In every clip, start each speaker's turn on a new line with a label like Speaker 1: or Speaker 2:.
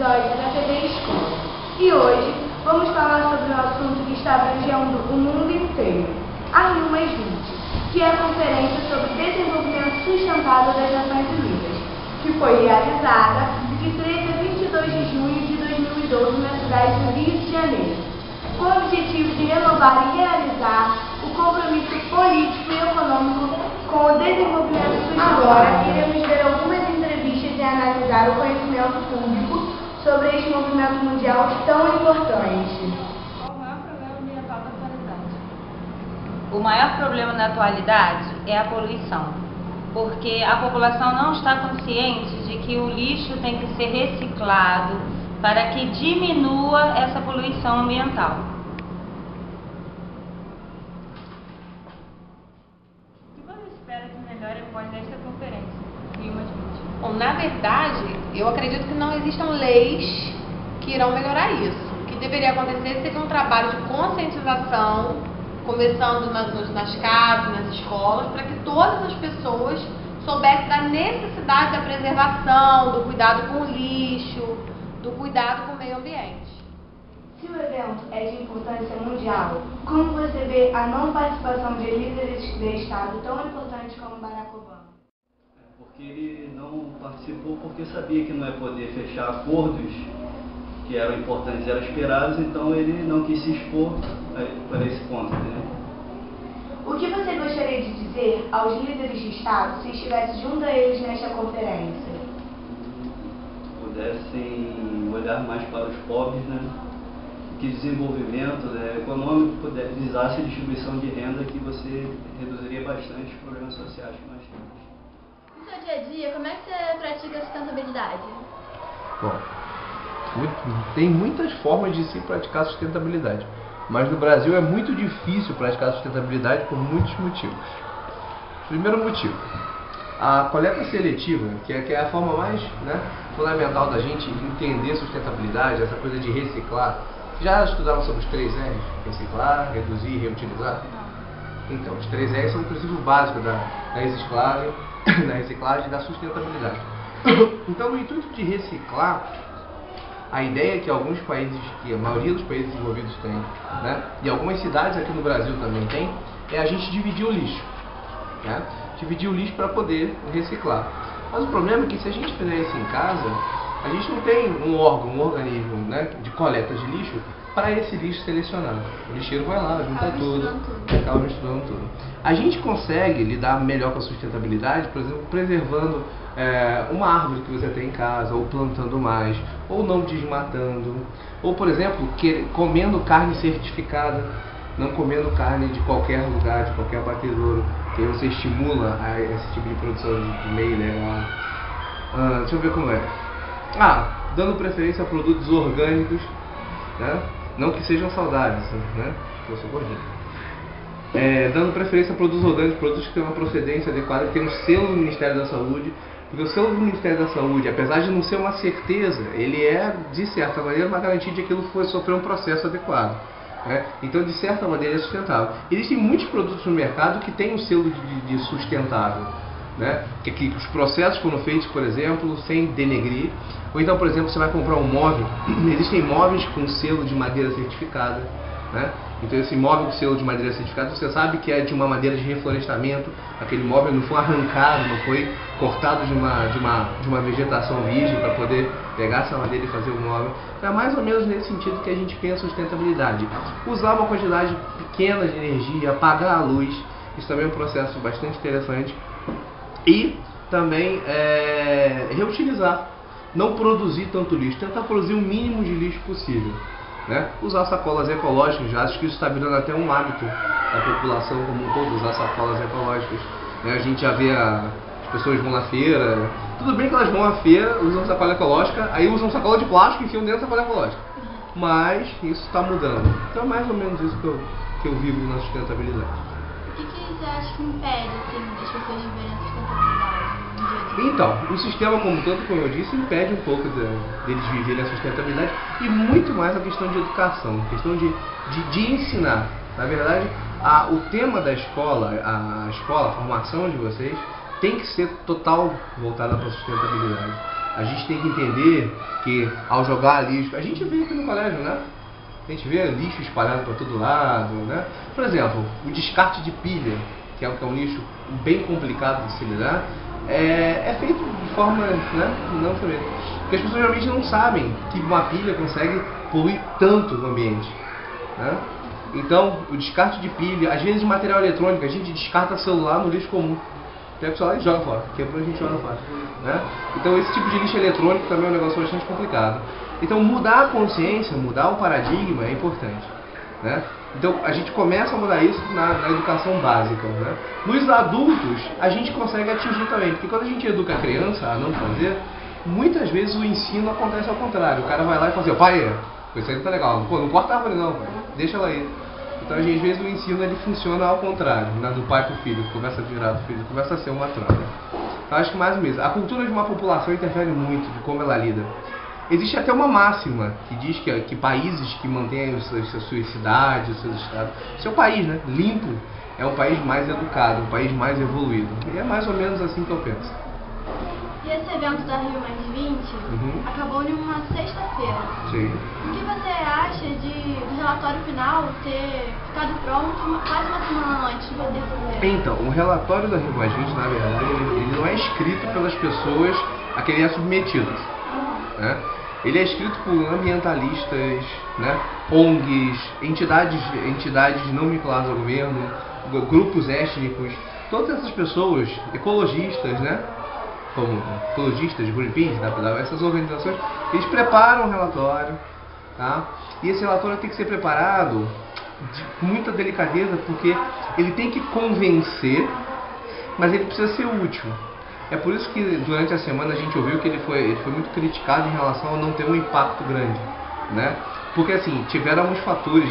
Speaker 1: episódio da TV Escola. E hoje vamos falar sobre um assunto que está abrangendo o mundo inteiro, a Rio+20, que é a Conferência sobre Desenvolvimento Sustentável das Nações Unidas, que foi realizada de 13 a 22 de junho de 2012 na cidade do Rio de Janeiro, com o objetivo de renovar e realizar o compromisso político e econômico com o desenvolvimento sustentável. Agora iremos ver algumas entrevistas e analisar o conhecimento público sobre este movimento mundial tão importante.
Speaker 2: Qual o maior problema ambiental da atualidade?
Speaker 3: O maior problema na atualidade é a poluição, porque a população não está consciente de que o lixo tem que ser reciclado para que diminua essa poluição ambiental.
Speaker 2: O que você espera que melhore após esta conferência, Rio+20?
Speaker 4: Bom, na verdade, eu acredito que não existam leis que irão melhorar isso. O que deveria acontecer seria um trabalho de conscientização, começando nas casas, nas escolas, para que todas as pessoas soubessem da necessidade da preservação, do cuidado com o lixo, do cuidado com o meio ambiente.
Speaker 1: Se o evento é de importância mundial, como você vê a não participação de líderes de Estado tão importantes como Barack Obama?
Speaker 5: Porque ele não participou porque sabia que não ia poder fechar acordos que eram importantes, eram esperados, então ele não quis se expor para esse ponto, né?
Speaker 1: O que você gostaria de dizer aos líderes de Estado se estivesse junto a eles nesta conferência?
Speaker 5: Pudessem olhar mais para os pobres, né? Que desenvolvimento, né, econômico visasse a distribuição de renda, que você reduziria bastante os problemas sociais que nós temos.
Speaker 6: No seu dia a dia, como é que você pratica a sustentabilidade?
Speaker 7: Bom, tem muitas formas de se praticar sustentabilidade, mas no Brasil é muito difícil praticar sustentabilidade por muitos motivos. Primeiro motivo, a coleta seletiva, que é a forma mais fundamental da gente entender sustentabilidade, essa coisa de reciclar. Já estudaram sobre os 3 R's? Reciclar, reduzir e reutilizar? Então, os 3 R's são o princípio básico da reciclagem e da sustentabilidade. Então, no intuito de reciclar, a ideia que alguns países, que a maioria dos países desenvolvidos tem, e algumas cidades aqui no Brasil também tem, é a gente dividir o lixo. Dividir o lixo para poder reciclar. Mas o problema é que se a gente fizer isso em casa, a gente não tem um organismo de coleta de lixo para esse lixo selecionado. O lixeiro vai lá, junta tudo, acaba misturando tudo. A gente consegue lidar melhor com a sustentabilidade, por exemplo, preservando uma árvore que você tem em casa, ou plantando mais, ou não desmatando, ou, por exemplo, comendo carne certificada, não comendo carne de qualquer lugar, de qualquer abatedouro, que você estimula esse tipo de produção de meio legal. Deixa eu ver como é. Dando preferência a produtos orgânicos, não que sejam saudáveis, que eu sou gordinho. Dando preferência a produtos orgânicos, produtos que têm uma procedência adequada, que tem um selo do Ministério da Saúde, porque o selo do Ministério da Saúde, apesar de não ser uma certeza, ele é, de certa maneira, uma garantia de que aquilo foi sofrer um processo adequado. Então, de certa maneira, é sustentável. Existem muitos produtos no mercado que têm um selo de sustentável, que os processos foram feitos, por exemplo, sem denegrir. Ou então, por exemplo, você vai comprar um móvel, existem móveis com selo de madeira certificada, Então, esse móvel com selo de madeira certificada, você sabe que é de uma madeira de reflorestamento, aquele móvel não foi arrancado, não foi cortado de uma vegetação virgem para poder pegar essa madeira e fazer o móvel. Então, é mais ou menos nesse sentido que a gente pensa sustentabilidade. Usar uma quantidade pequena de energia, apagar a luz, isso também é um processo bastante interessante. E também reutilizar, não produzir tanto lixo, tentar produzir o mínimo de lixo possível. Usar sacolas ecológicas, acho que isso está virando até um hábito da população como um todo, usar sacolas ecológicas. A gente já vê as pessoas vão na feira, tudo bem que elas vão à feira, usam sacola ecológica, aí usam sacola de plástico e enfiam dentro da sacola ecológica. Mas isso está mudando. Então é mais ou menos isso que eu vivo na sustentabilidade.
Speaker 6: O que você acha que impede das pessoas viverem a sustentabilidade no dia a dia?
Speaker 7: Então, o sistema como um todo, como eu disse, impede um pouco deles viverem a sustentabilidade, e muito mais a questão de educação, a questão de ensinar. Na verdade, o tema da escola, a formação de vocês, tem que ser total voltada para a sustentabilidade. A gente tem que entender que ao jogar lixo, a gente vê aqui no colégio, né? A gente vê lixo espalhado para todo lado, né? Por exemplo, o descarte de pilha, que é um lixo bem complicado de se lidar, é feito de forma, né, não saber. Porque as pessoas realmente não sabem que uma pilha consegue poluir tanto o ambiente, né? Então, o descarte de pilha, às vezes material eletrônico, a gente descarta celular no lixo comum. Pega o celular e joga fora, quebrou, a gente joga fora, né? Então esse tipo de lixo eletrônico também é um negócio bastante complicado. Então mudar a consciência, mudar o paradigma é importante, né? Então a gente começa a mudar isso na educação básica, né? Nos adultos a gente consegue atingir também, porque quando a gente educa a criança a não fazer, muitas vezes o ensino acontece ao contrário. O cara vai lá e fala assim, pai, isso aí não tá legal, pô, não corta a árvore não, pai, deixa ela aí. Então, às vezes, o ensino ele funciona ao contrário, né? Do pai para o filho, começa a virar do filho, começa a ser uma troca. Então, acho que mais ou menos, a cultura de uma população interfere muito de como ela lida. Existe até uma máxima que diz que países que mantêm as suas cidades, os seus estados, seu país, né, limpo, é um país mais educado, um país mais evoluído. E é mais ou menos assim que eu penso.
Speaker 6: E esse evento da Rio Mais 20 acabou em uma sexta-feira.
Speaker 7: Sim.
Speaker 6: O que você acha do relatório final ter ficado pronto quase uma semana antes de poder fazer?
Speaker 7: Então, o relatório da Rio Mais 20, na verdade, ele não é escrito pelas pessoas a quem ele é submetido, né? Ele é escrito por ambientalistas, né? ONGs, entidades não vinculadas ao governo, grupos étnicos, todas essas pessoas, ecologistas, né? Como ecologistas, Greenpeace, essas organizações, eles preparam o relatório, tá? E esse relatório tem que ser preparado com muita delicadeza, porque ele tem que convencer, mas ele precisa ser útil. É por isso que durante a semana a gente ouviu que ele foi muito criticado em relação a não ter um impacto grande, né? Porque assim, tiveram alguns fatores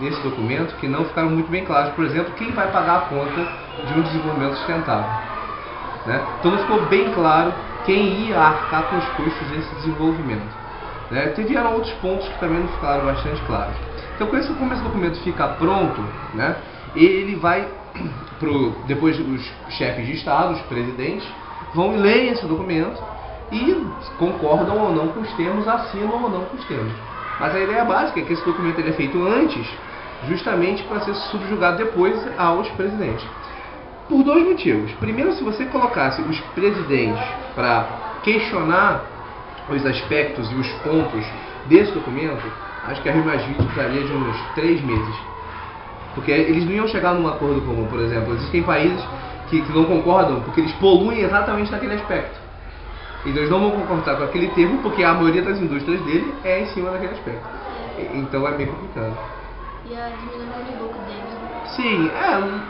Speaker 7: nesse documento que não ficaram muito bem claros. Por exemplo, quem vai pagar a conta de um desenvolvimento sustentável, né? Então não ficou bem claro quem ia arcar com os custos desse desenvolvimento, né? Tiveram outros pontos que também não ficaram bastante claros. Então como esse documento fica pronto, né, ele vai depois os chefes de Estado, os presidentes, vão ler esse documento e concordam ou não com os termos, assinam ou não com os termos. Mas a ideia básica é que esse documento ele é feito antes, justamente para ser subjugado depois aos presidentes. Por dois motivos. Primeiro, se você colocasse os presidentes para questionar os aspectos e os pontos desse documento, acho que a Rio Mais 20 precisaria de uns 3 meses. Porque eles não iam chegar num acordo comum, por exemplo. Existem países que não concordam porque eles poluem exatamente naquele aspecto. Então eles não vão concordar com aquele termo porque a maioria das indústrias dele é em cima daquele aspecto. Então é meio complicado.
Speaker 6: E a diminuição de lucro deles.
Speaker 7: Sim,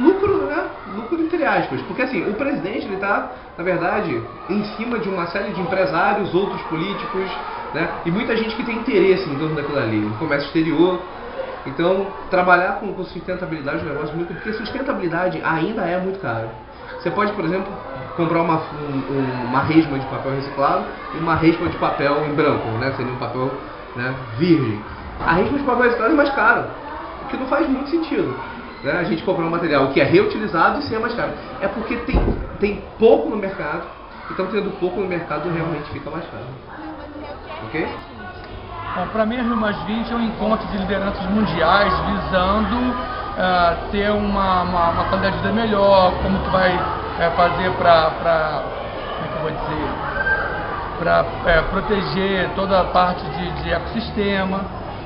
Speaker 7: lucro, né? Lucro entre aspas. Porque assim, o presidente ele está, na verdade, em cima de uma série de empresários, outros políticos, né? E muita gente que tem interesse em torno daquilo ali, no comércio exterior. Então, trabalhar com sustentabilidade é um negócio muito... Porque sustentabilidade ainda é muito caro. Você pode, por exemplo, comprar uma resma de papel reciclado e uma resma de papel em branco, né? Seria um papel, né, virgem. A resma de papel reciclado é mais caro, o que não faz muito sentido, né? A gente comprar um material que é reutilizado e ser mais caro. É porque tem pouco no mercado, então tendo pouco no mercado realmente fica mais caro. Ok?
Speaker 8: Bom, para mim a Rio Mais 20 é um encontro de lideranças mundiais visando ter uma qualidade de vida melhor, como que vai fazer para como é que eu vou dizer, para proteger toda a parte de ecossistema.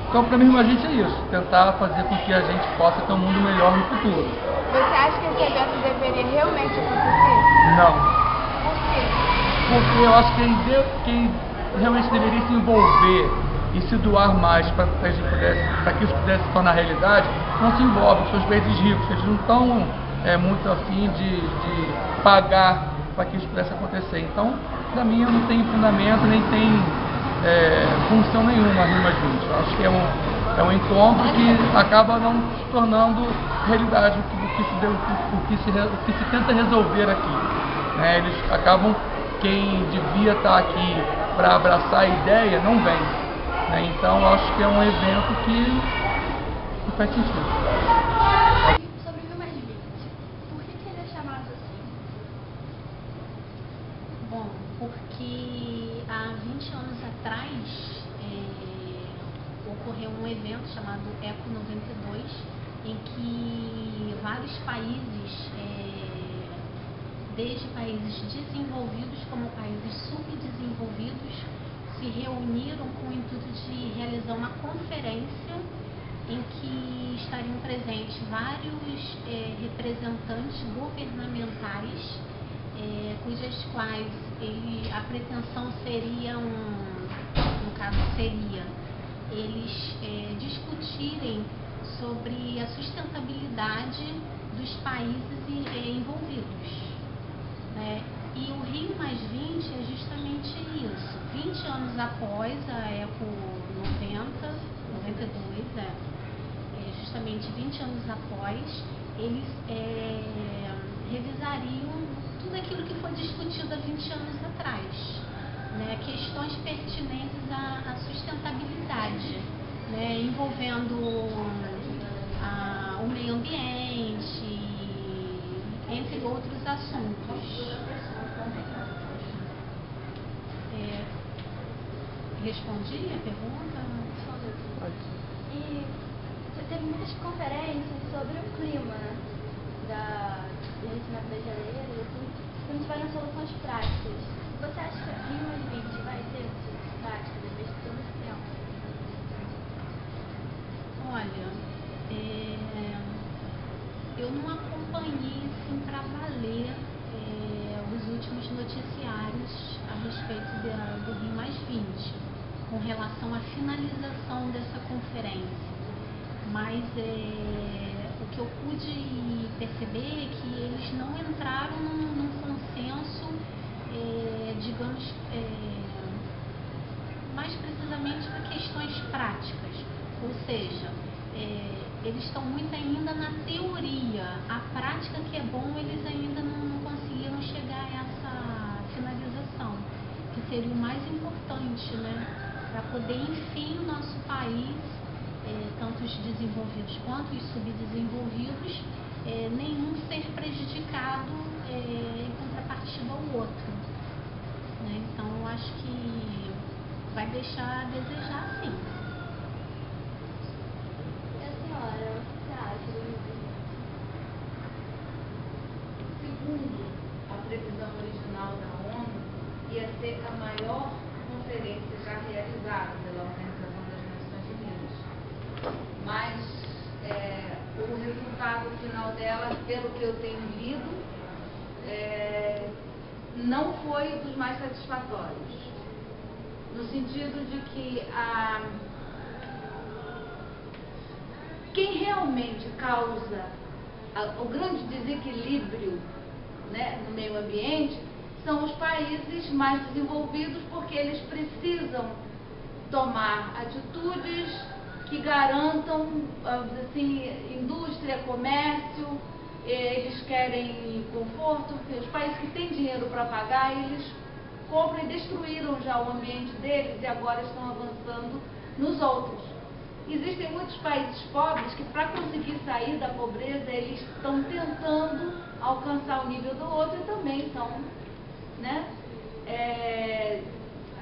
Speaker 8: Então para mim Rio Mais 20 é isso, tentar fazer com que a gente possa ter um mundo melhor no futuro.
Speaker 1: Você acha que esse evento deveria realmente acontecer?
Speaker 8: Não.
Speaker 1: Por quê?
Speaker 8: Porque eu acho que quem realmente deveria se envolver e se doar mais para que isso pudesse se tornar realidade, não se envolve, são os países ricos, eles não estão muito afim de pagar para que isso pudesse acontecer. Então, para mim, não tem fundamento, nem tem função nenhuma a Rio Mais 20. Eu acho que é um encontro que acaba não se tornando realidade o que se tenta resolver aqui, né? Eles acabam, quem devia estar aqui para abraçar a ideia, não vem. Então, eu acho que é um evento que faz sentido.
Speaker 6: Sobre o Rio Mais 20, por que ele é chamado assim?
Speaker 3: Bom, porque
Speaker 9: 20 anos atrás, ocorreu um evento chamado Eco 92, em que vários países, desde países desenvolvidos como países subdesenvolvidos, se reuniram com o intuito de realizar uma conferência em que estariam presentes vários representantes governamentais, cujas quais a pretensão seria no caso seria eles discutirem sobre a sustentabilidade dos países envolvidos, né? E o Rio+20 é justamente isso. 20 anos após a Eco 92, justamente 20 anos após, eles revisariam tudo aquilo que foi discutido há 20 anos atrás, né? Questões pertinentes à sustentabilidade, né? Envolvendo o meio ambiente, entre outros assuntos. Respondi a pergunta?
Speaker 6: E teve muitas conferências sobre o clima, né? Do derretimento das geleiras, assim, que não tiveram soluções práticas. Você acha que a Rio+20 vai ter soluções práticas depois de todo esse tempo?
Speaker 9: Olha, eu não acompanhei assim para valer os últimos noticiários a respeito do Rio+20 com relação à finalização dessa conferência, mas o que eu pude perceber é que eles não entraram num consenso, digamos, mais precisamente para questões práticas, ou seja, eles estão muito ainda na teoria, a prática que é bom eles ainda não conseguiram chegar a essa finalização, que seria o mais importante, né? Para poder, enfim, o nosso país, tanto os desenvolvidos quanto os subdesenvolvidos, nenhum ser prejudicado em contrapartida ao outro, né? Então, eu acho que vai deixar a desejar, sim.
Speaker 6: E a senhora, o que você acha do Rio+20?
Speaker 10: Segundo a previsão original da ONU, ia ser a maior conferência já realizada pela Organização das Nações Unidas. Mas o resultado final dela, pelo que eu tenho lido, não foi dos mais satisfatórios. No sentido de que quem realmente causa o grande desequilíbrio, né, no meio ambiente são os países mais desenvolvidos, porque eles precisam tomar atitudes que garantam, assim, indústria, comércio, eles querem conforto, porque os países que têm dinheiro para pagar, eles compram e destruíram já o ambiente deles e agora estão avançando nos outros. Existem muitos países pobres que, para conseguir sair da pobreza, eles estão tentando alcançar o nível do outro e também estão, né,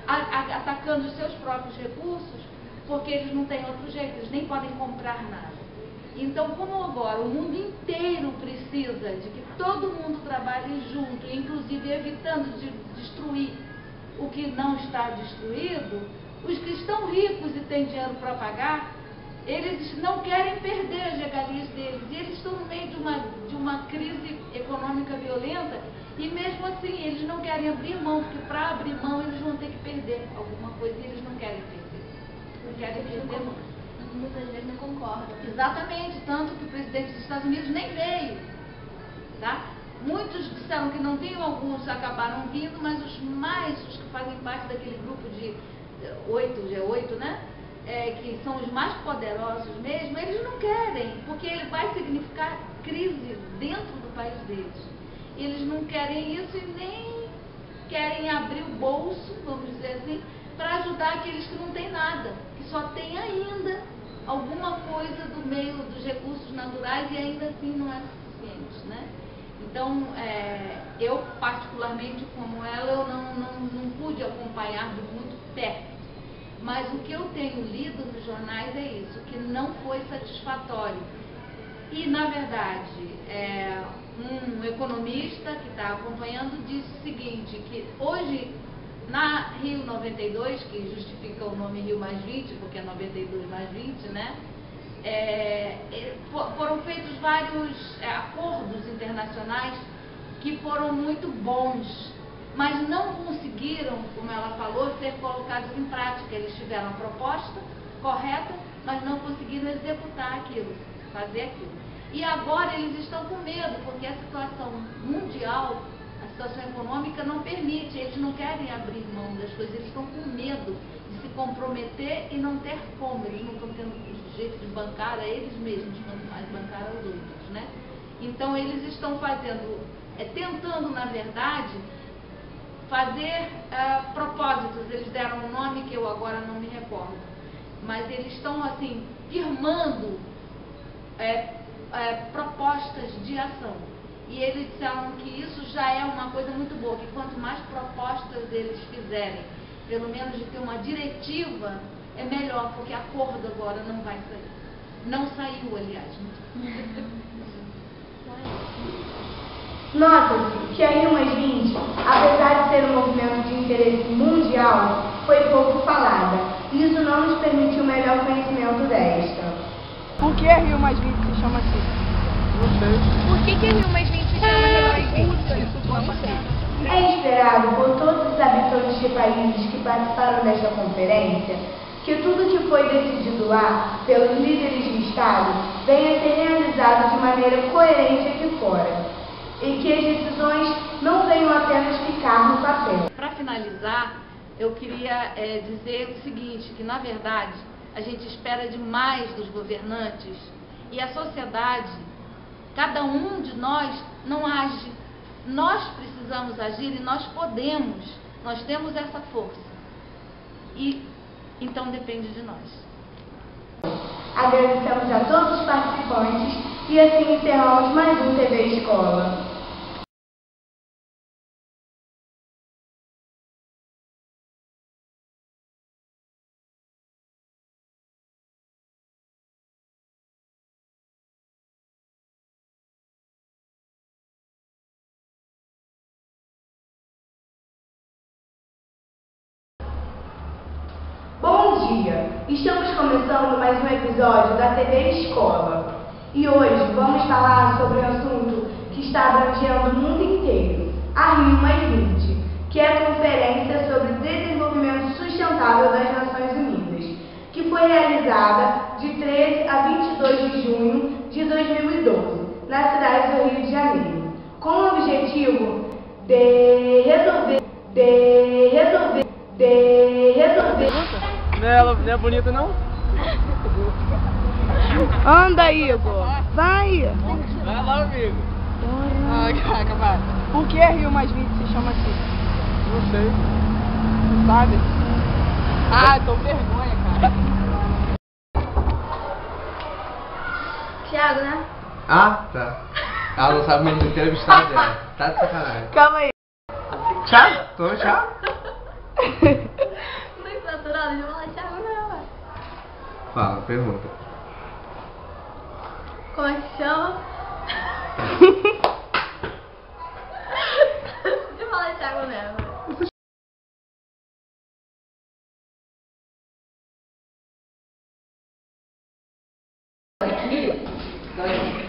Speaker 10: atacando os seus próprios recursos, porque eles não têm outro jeito, eles nem podem comprar nada. Então, como agora o mundo inteiro precisa de que todo mundo trabalhe junto, inclusive evitando de destruir o que não está destruído, os que estão ricos e têm dinheiro para pagar, eles não querem perder as regalias deles, e eles estão no meio de uma crise econômica violenta, e mesmo assim eles não querem abrir mão, porque para abrir mão eles vão ter que perder alguma coisa e eles não querem perder. Não querem perder mão.
Speaker 6: Muitas vezes não concordam.
Speaker 10: Exatamente, tanto que o presidente dos Estados Unidos nem veio, tá? Muitos disseram que não vinham, alguns acabaram vindo, mas os que fazem parte daquele grupo de G8, né? Que são os mais poderosos mesmo, eles não querem, porque ele vai significar crise dentro do país deles. Eles não querem isso e nem querem abrir o bolso, vamos dizer assim, para ajudar aqueles que não têm nada, que só têm ainda alguma coisa do meio dos recursos naturais e ainda assim não é suficiente, né? Então, eu particularmente como ela, eu não pude acompanhar de muito perto. Mas o que eu tenho lido nos jornais é isso, que não foi satisfatório. E, na verdade, um economista que está acompanhando disse o seguinte, que hoje, na Rio 92, que justifica o nome Rio mais 20, porque é 92 mais 20, né? Foram feitos vários acordos internacionais que foram muito bons, mas não conseguiram, como ela falou, ser colocados em prática. Eles tiveram a proposta correta, mas não conseguiram executar aquilo, fazer aquilo. E agora eles estão com medo, porque a situação mundial, a situação econômica não permite, eles não querem abrir mão das coisas, eles estão com medo de se comprometer e não ter como, eles não estão tendo jeito de bancar a eles mesmos, quanto mais bancar aos outros, né? Então eles estão tentando, na verdade, fazer propósitos. Eles deram um nome que eu agora não me recordo, mas eles estão assim firmando propostas de ação, e eles disseram que isso já é uma coisa muito boa, que quanto mais propostas eles fizerem, pelo menos de ter uma diretiva, é melhor, porque acordo agora não vai sair, não saiu, aliás.
Speaker 1: Nota-se que a Rio+20, apesar de ser um movimento de interesse mundial, foi pouco falada. Isso não nos permitiu melhor conhecimento desta.
Speaker 11: Por que a Rio+20 se chama assim?
Speaker 8: Não sei.
Speaker 11: Por que a Rio+20 se chama Rio+20?
Speaker 1: É esperado por todos os habitantes de países que participaram desta conferência que tudo que foi decidido lá pelos líderes de Estado venha a ser realizado de maneira coerente aqui fora, e que as decisões não venham apenas ficar no papel.
Speaker 10: Para finalizar, eu queria dizer o seguinte, que na verdade a gente espera demais dos governantes e a sociedade, cada um de nós não age. Nós precisamos agir e nós podemos, nós temos essa força. E então depende de nós.
Speaker 1: Agradecemos a todos os participantes e assim encerramos mais um TV Escola. Bom dia! Estamos começando mais um episódio da TV Escola. E hoje vamos falar sobre um assunto que está abrangendo o mundo inteiro, a Rio+20, que é a Conferência sobre Desenvolvimento Sustentável das Nações Unidas, que foi realizada de 13 a 22 de junho de 2012, na cidade do Rio de Janeiro, com o objetivo de resolver.
Speaker 11: Ela não é bonita, não? Anda, Igor. Vai. Vai lá, amigo. Ai, caraca, vai. Por que a Rio+20 se chama assim?
Speaker 8: Não sei.
Speaker 11: Não sabe? Ah, tô com vergonha, cara.
Speaker 6: Thiago, né?
Speaker 7: Ah, tá. Ela não sabe o nome do entrevistado dela. Tá de sacanagem.
Speaker 11: Calma aí.
Speaker 7: Tchau. Tô tchau.
Speaker 6: Não é saturado de falar Thiago, não, ué.
Speaker 7: Fala, pergunta.
Speaker 6: Como é que chama? De falar Thiago mesmo.
Speaker 11: Aqui.